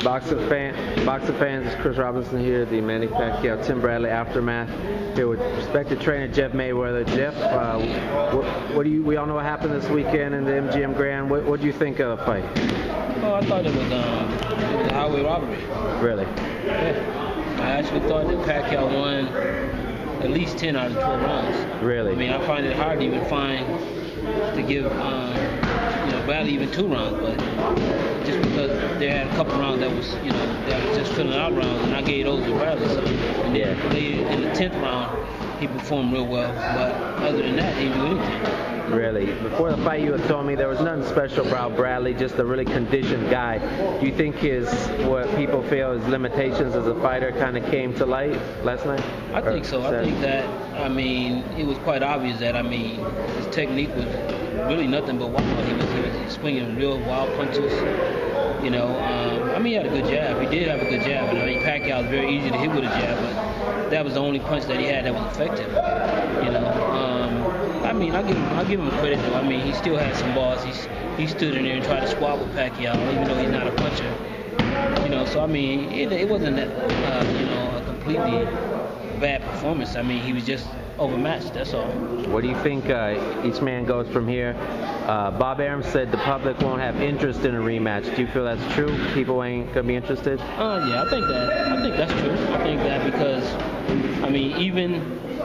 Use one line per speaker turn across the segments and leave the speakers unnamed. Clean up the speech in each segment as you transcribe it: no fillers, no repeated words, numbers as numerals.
Boxing fans, it's Chris Robinson here, the Manny Pacquiao-Timothy Bradley aftermath. Here with respected trainer Jeff Mayweather. Jeff, we all know what happened this weekend in the MGM Grand. What do you think of the fight?
Oh, I thought it was a highway robbery.
Really?
Yeah. I actually thought that Pacquiao won at least 10 out of 12 rounds.
Really?
I mean, I find it hard to even to give Bradley even 2 rounds, but just because they had a couple rounds that was just filling out rounds, and I gave those to Bradley. So, and then in the 10th round, he performed real well, but other than that, he didn't do anything.
Really? Before the fight, you had told me there was nothing special about Bradley, just a really conditioned guy. Do you think what people feel his limitations as a fighter kind of came to light last night?
I think so. I think that, it was quite obvious that, his technique was really nothing but wild. He was swinging real wild punches. He had a good jab. He did have a good jab. And Pacquiao was very easy to hit with a jab, but that was the only punch that he had that was effective. I give him credit though. He still had some balls. He stood in there and tried to squabble Pacquiao, even though he's not a puncher. It wasn't a completely bad performance. He was just overmatched, that's all.
What do you think each man goes from here? Bob Arum said the public won't have interest in a rematch. Do you feel that's true? People ain't gonna be interested?
Yeah, I think that's true. I think that because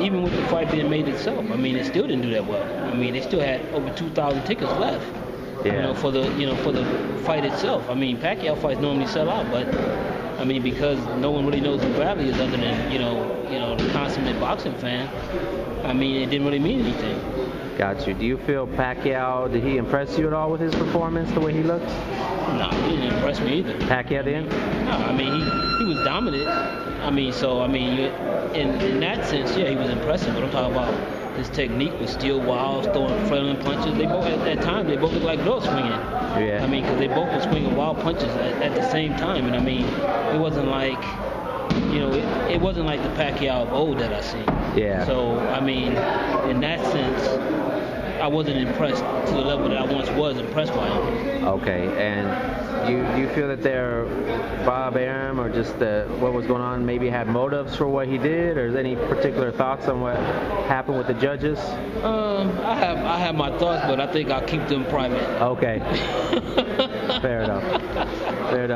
even with the fight being made itself, it still didn't do that well. They still had over 2,000 tickets left.
Yeah.
For the fight itself. Pacquiao fights normally sell out, but because no one really knows who Bradley is other than the consummate boxing fan. It didn't really mean anything.
Got you. Do you feel Pacquiao, did he impress you at all with his performance, the way he looked?
No, he didn't impress me either.
Pacquiao didn't?
No, he was dominant. In that sense, yeah, he was impressive. But I'm talking about his technique was still wild, throwing flailing punches. They both, at that time, they both looked like dogs swinging.
Yeah.
Because they both were swinging wild punches at the same time. And it wasn't like, it wasn't like the Pacquiao of old that I see.
Yeah.
So, in that sense, I wasn't impressed to the level that I once was impressed by him.
Okay, and you feel that Bob Arum or just what was going on maybe had motives for what he did, or is there any particular thoughts on what happened with the judges?
I have my thoughts, but I think I'll keep them private.
Okay. Fair enough. Fair enough.